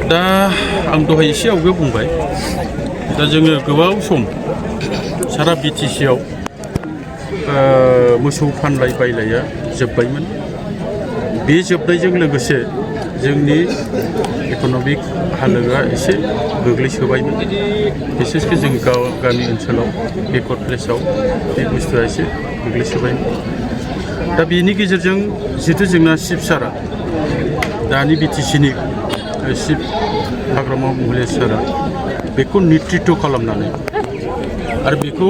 दा आं दहाय एसे आवगायाव बुंबाय दा जोङो गोबाव सम सारा बिटिसिआव मोसौ फानलाय बायलाया जोब्बायमोन। बे जोबनायजों लोगोसे जोंनि इक'नमिक हालोदा एसे गोग्लैसोबायमोन। बिसेसके जों गामि ओनसोलाव बेकवार्ड प्लेसाव बे बुस्थुआ एसे गोग्लैसोबायमोन। दा बेनि गेजेरजों जितु जोंना चिफ सारा दानि बिटिसिनि चिफ हाग्रामा महिला सारा बेखौ नेतृत्व खालामनानै आरो बेखौ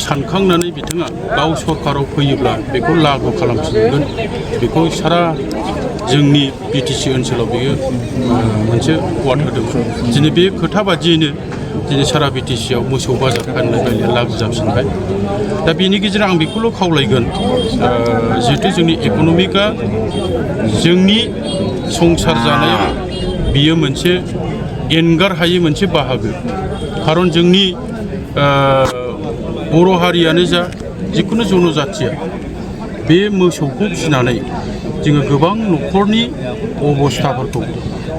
सानखांनानै बिथाङा गाव सरकाराव फैयोब्ला बेखौ लागु खालामफिनगोन बेखौ सारा जोंनि बिटिसि ओनसोलाव बेयो मोनसे वार्ड होदोंमोन। दिनै बे खोथा बादियैनो दिनै सारा बिटिसिआव मोसौ बाजार फानलाय बायलाया लागु जाफिनबाय। दा बेनि गेजेराव आं बेखौल' खावलायगोन जिहेतु जोंनि इक'नमिकआ जोंनि संसार जानायाव बियो मोनसे एंगार हायै मोनसे बाहागो। खारन जोंनि बर' हारियानो जा जिखुनु जनजाथिया बे मोसौखौ फिसिनानै जोङो गोबां न'खरनि अबस्थाफोरखौ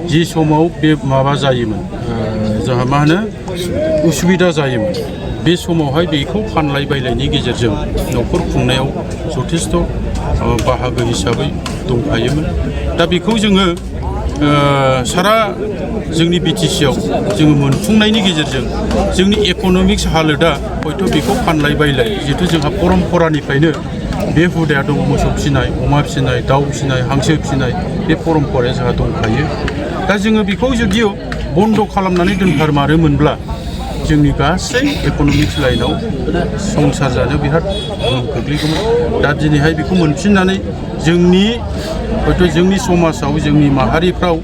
जि समाव बे माबा जायोमोन जोंहा मा होनो उसुबिदा जायोमोन बे समावहाय बेखौ फानलाय बायलायनि गेजेरजों न'खर खुंनायाव जथेस्थ' बाहागो हिसाबै दंफायोमोन। दा बेखौ जोङो सारा जोंनि बिटिसिआव जोङो मोनफुंनायनि गेजेरजों जोंनि इक'नमिक्स हालोदा हयथ' बेखौ फानलाय बायलाय जिहेतु जोंहा परम्परानिफ्रायनो बे हुदाया दङ मोसौ फिसिनाय, अमा फिसिनाय, दाउ फिसिनाय, हांसो फिसिनाय बे परम्पराया जोंहा दंखायो। दा जोङो बेखौ जुदि बन्द' खालामनानै दोनथारमारोमोनब्ला जोंनि गासै इक'नमिक्स लाइनाव संसार जानायाव बिराद गोहोम खोख्लैगौमोन। दा दिनैहाय बेखौ मोनफिननानै जोंनि हयथ' जोंनि समाजाव जोंनि माहारिफ्राव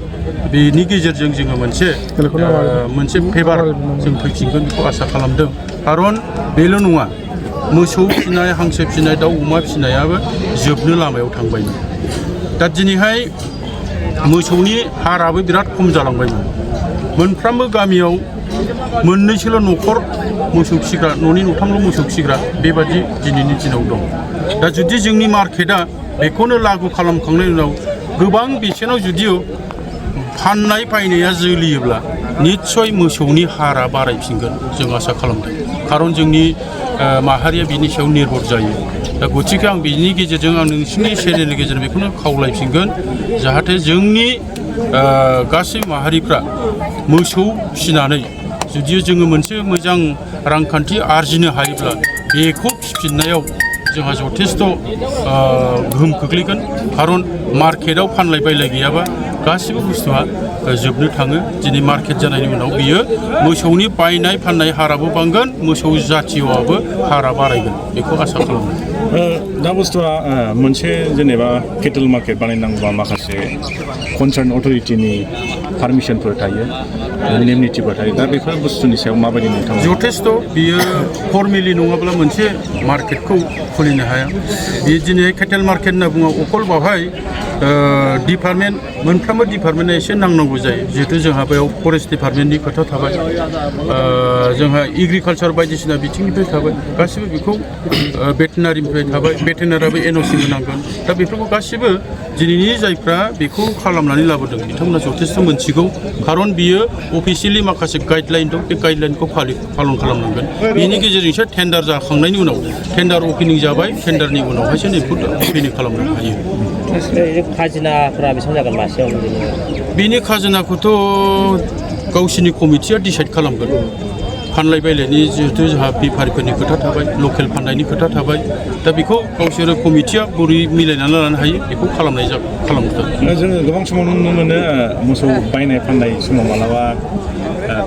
बेनि गेजेरजों जोङो मोनसे फेभार जों फैफिनगोन बेखौ आसा खालामदों। खारन बेल' नङा मोसौ फिसिनाय, हांसो फिसिनाय, दाउ अमा फिसिनायाबो जोबनो लामायाव थांबायमोन। दा दिनैहाय मोसौनि हाराबो बिराद खम जालांबायमोन। मोनफ्रोमबो गामियाव मोननैसोल' न'खर मोसौ फिसिग्रा, न'नि न'थामल' मोसौ फिसिग्रा बेबादि दिनैनि दिनाव दं। दा जुदि जोंनि मार्केटआ बेखौनो लागु खालामखांनायनि उनाव गोबां बेसेनाव जुदि फाननाय बायनाया जोलियोब्ला निस्सय मोसौनि हारा बारायफिनगोन जों आसा खालामदों। खारन जोंनि माहारिया बिनि सायाव निर्भर जायो। दा गथिखे आं बिनि गेजेरजों आं नोंसिनि चेनेलनि गेजेरजों बेखौनो खावलायफिनगोन जाहाथे जोंनि गासै माहारिफ्रा मोसौ फिसिनानै जुदि जोङो मोनसे मोजां रांखान्थि आरजिनो हायोब्ला बेखौ फिसिफिननायाव जोंहा जथेस्थ' गोहोम खोख्लैगोन। खारन मार्केटआव फानलाय बायलाय गैयाबा गासिबो बुस्थुआ जोबनो थाङो। दिनै मार्केट जानायनि उनाव बियो मोसौनि बायनाय फाननाय हाराबो बांगोन, मोसौ जाथियावबो हारा बारायगोन बेखौ आसा खालामो। दा बुस्थुआ मोनसे जेनेबा केटल मार्केट बानायनांगौबा माखासे कनसार्न अथ'रिटिनि पारमिसनफोर थायो, नेम निथिफोर थायो। दा बेफोर बुस्थुनि सायाव माबायदि नोंथाङा? जथेस्थ' बियो फर्मेलि नङाब्ला मोनसे मार्केटखौ खुलिनो हाया। बे दिनै केटेल मार्केट होनना बुङो अकल बावहाय डिपार्टमेन्ट मोनफ्रोमबो डिपार्टमेन्टआ एसे नांनांगौ जायो। जिहेतु जोंहा बेयाव फरेस्ट डिपार्टमेन्टनि खोथा थाबाय, जोंहा एग्रिकालचार बायदिसिना बिथिंनिफ्राय थाबाय, गासिबो बेखौ भेटेनारिनिफ्राय थाबाय, भेटेनारियाबो एनअसि होनांगोन। दा बेफोरखौ गासिबो दिनैनि जायफ्रा बेखौ खालामनानै लाबोदों बिथांमोना जथेस्थ' मोनथिगौ। खारन बियो अफिसियेलि माखासे गाइडलाइन दं, बे गाइडलाइनखौ पालन खालामनांगोन। बेनि गेजेरजोंसो टेन्डार जाखांनायनि उनाव टेन्डार अपेनिं जाबाय, टेन्डारनि उनावहायसो नैखौ अपेनिं खालामनो हायो। खाजोनाफोरा बेसेबां जागोन मासेयाव? बेनि खाजोनाखौथ' गावसिनि कमिटिया डिसाइड खालामगोन। फानलाय बायलायनि जिहेतु जोंहा बेफारिफोरनि खोथा थाबाय, लकेल फाननायनि खोथा थाबाय। दा बेखौ गावसोरो कमिटिया बोरै मिलायनानै लानो हायो बेखौ खालामगोन। जोङो गोबां समाव नुनो मोनो मोसौ बायनाय फाननाय समाव मालाबा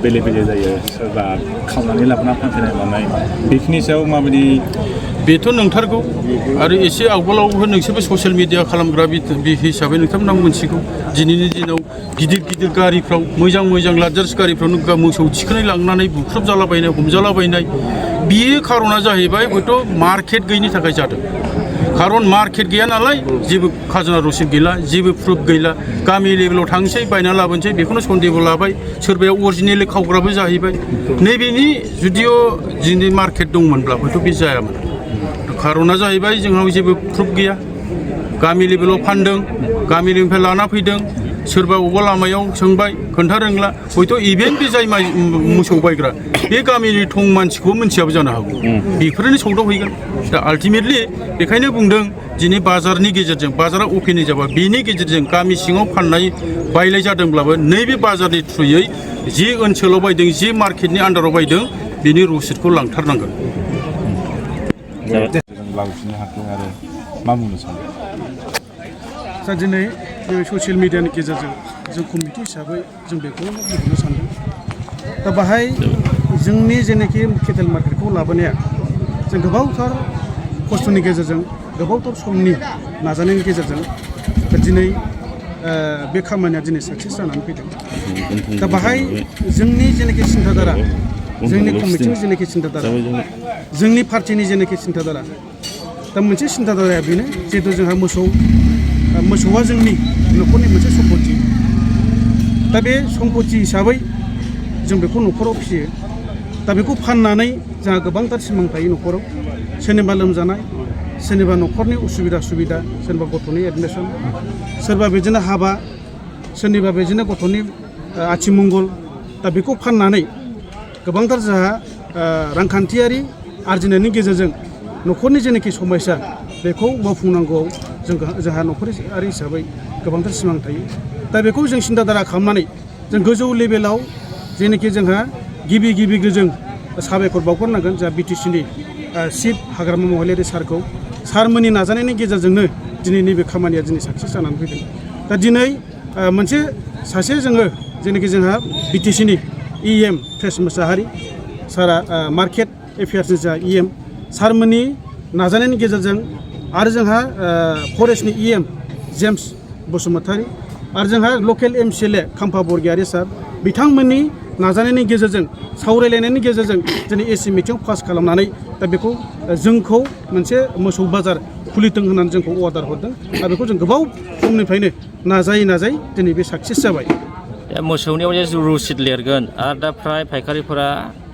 बेले बेले जायो, सोरबा खावनानै लाबोना फानफैनाय मानाय, बेखिनि सायाव माबायदि? बेथ' नंथारगौ। आरो एसे आवगोलावबो नोंसोरबो ससियेल मिडिया खालामग्रा हिसाबै नोंथांमोनहा मोनथिगौ दिनैनि दिनाव गिदिर गिदिर गारिफ्राव मोजां मोजां लाक्जारिस गारिफ्रावनो मोसौ थिखोनाय लांनानै बुख्रुब जालाबायनाय, हमजालाबायनाय। बियो खारना जाहैबाय हयथ' मार्केट गैयिनि थाखाय जादों। खारन मार्केट गैया नालाय जेबो खाजोना रसिद गैला, जेबो प्रुफ गैला। गामि लेभेलाव थांसै बायना लाबोनोसै, बेखौनो सन्देह लाबाय, सोरबाया अरिजिनेलि खावग्राबो जाहैबाय। नैबेनि जुदिअ दिनै मार्केट दंमोनब्ला हयथ' बे जायामोन। खारना जाहैबाय जोंनाव जेबो प्रुफ गैया। गामि लेभेलाव फानदों, गामि लेभेलनिफ्राय लाना फैदों, सोरबा अबेबा लामायाव सोंबाय खोन्था रोंला हयथ' इभेन बे जाय मोसौ बायग्रा बे गामिनि थं मानसिखौबो मिथियाबो जानो हागौ बेफोरनो सौदावहैगोन दा आल्टिमेटलि बेखायनो बुंदों दिनै बाजारनि गेजेरजों बाजारा अपेनिं जाबा बेनि गेजेरजों गामि सिङाव फाननाय बायलाय जादोंब्लाबो नैबे बाजारनि थ्रुयै जि ओनसोलाव बायदों जि मार्केटनि आन्दाराव बायदों बिनि रसिदखौ लांथारनांगोन लाबोफिननो हाथों आरो मा बुंनो सानो दा दिनै ससियेल मिडियानि गेजेरजों जों कमिटि हिसाबै जों बेखौनो बुंनो सानदों दा बाहाय जोंनि जेनाखि केटेल मार्केटखौ लाबोनाया जों गोबावथार खस्थ'नि गेजेरजों गोबावथार समनि नाजानायनि गेजेरजों दिनै बे खामानिया दिनै साक्सेस जानानै फैदों दा बाहाय जोंनि जेनाखि सिन्थाधारा जोंनि कमिटिनि जेनाखि सिन्थाधारा जोंनि पार्टिनि जेनाखि सिन्थाधारा दा मोनसे सिन्थाधाराया बेनो जिहेतु जोंहा मोसौआ जोंनि न'खरनि मोनसे सम्पति दा बे सम्पति हिसाबै जों बेखौ न'खराव फिसियो दा बेखौ फाननानै जोंहा गोबांथार सिमां थायो न'खराव सोरनिबा लोमजानाय सोरनिबा न'खरनि उसुबिदा सुबिदा सोरनिबा गथ'नि एडमिसन सोरबा बिदिनो हाबा सोरनिबा बिदिनो गथ'नि आथिमंगल दा बेखौ फाननानै गोबांथार जोंहा रांखान्थियारि आरजिनायनि गेजेरजों न'खरनि जेनाखि समस्या बेखौ मावफुंनांगौआव जोंहा न'खरारि हिसाबै गोबांथार सिमां थायो दा बेखौ जों सिन्थाधारा खालामनानै जों गोजौ लेभेलाव जेनाखि जोंहा गिबि जों साबायखर बावहरनांगोन जोंहा बिटिसिनि चिफ हाग्रामा महिलारि सारमोननि नाजानायनि गेजेरजोंनो दिनै नैबे खामानिया दिनै साक्सेस जानानै फैदों दा दिनै मोनसे सासे जोङो जेनाखि जोंहा बिटिसिनि EM फ्रेस मोसाहारि सारा मार्केट एफेयार्सनि जा EM सारमोननि नाजानायनि गेजेरजों आरो जोंहा फरेस्टनि EM जेम्स बसुमतारी आरो जोंहा लकेल MCLA खाम्फा बरगयारि सार बिथांमोननि नाजानायनि गेजेरजों सावरायलायनायनि गेजेरजों दिनै AC मिटिं पास खालामनानै दा बेखौ जोंखौ मोनसे मोसौ बाजार खुलिथों होननानै जोंखौ अर्डार हरदों आरो बेखौ जों गोबाव समनिफ्रायनो नाजायै दिनै बे साक्सेस जाबाय मोसौनियाव जे रसिद लिरगोन आरो दा फ्राय फायखारिफोरा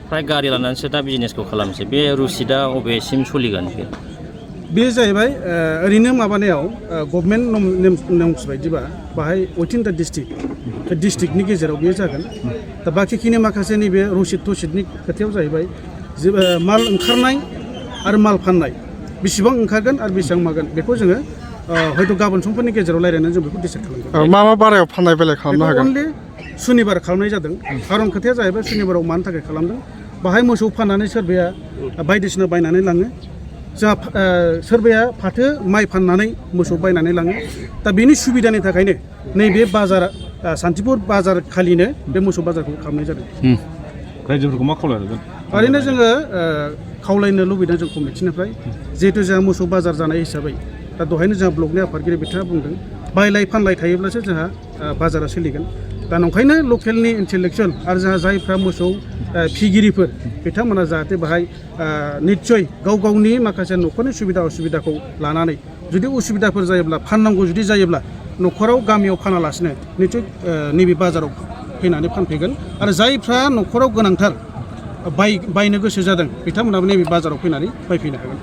फ्राय गारि लानानैसो दा बिजनेसखौ खालामसै बे रसिदा अबेसिम सोलिगोन बे जाहैबाय ओरैनो माबानायाव गभर्नमेन्ट नर्म्स बायदिबा बाहाय उइथिन दा डिस्ट्रिक्टनि गेजेराव बेयो जागोन दा बाखिखिनि माखासे नैबे रसिद थसिदनि खोथायाव जाहैबाय माल ओंखारनाय आरो माल फाननाय बेसेबां ओंखारगोन आरो बेसेबां मागोन बेखौ जोङो हयथ' गाबोन समफोरनि गेजेराव रायज्लायनानै जों बेखौ डिसाइड खालामगोन मा बारायाव फाननाय बेलाय खालामनो हागोन अनलि सुनिबार खालामनाय जादों खारन खोथाया जाहैबाय सुनिबाराव मानि थाखाय खालामदों बाहाय मोसौ फाननानै सोरबाया बायदिसिना बायनानै लाङो जोंहा सोरबाया फाथो माइ फाननानै मोसौ बायनानै लाङो दा बेनि सुबिदानि थाखायनो नैबे बाजार सान्तिपुर बाजार खालिनो बे मोसौ बाजारखौ खालामनाय जादों रायजोफोरखौ मा खावलायगोन ओरैनो जोङो खावलायनो लुबैदों जों कमिटिनिफ्राय जिहेतु जोंहा मोसौ बाजार जानाय हिसाबै दा दहायनो जोंहा ब्लकनि आफादगिरि बिथाङा बुंदों बायलाय फानलाय थायोब्लासो जोंहा बाजारा सोलिगोन दा नंखायनो लकेलनि इन्टेलेक्सुवेल आरो जोंहा जायफ्रा मोसौ फिगिरिफोर बिथांमोना जाहाथे बाहाय निस्सय गावनि माखासे न'खरनि सुबिदा असुबिदाखौ लानानै जुदि उसुबिदाफोर जायोब्ला फाननांगौ जुदि जायोब्ला न'खराव गामियाव फानालासिनो निस्सय नैबे बाजाराव फैनानै फानफैगोन आरो जायफ्रा न'खराव गोनांथार बायनो गोसो जादों बिथांमोनाबो नैबे बाजाराव फैनानै बायफैनो हागोन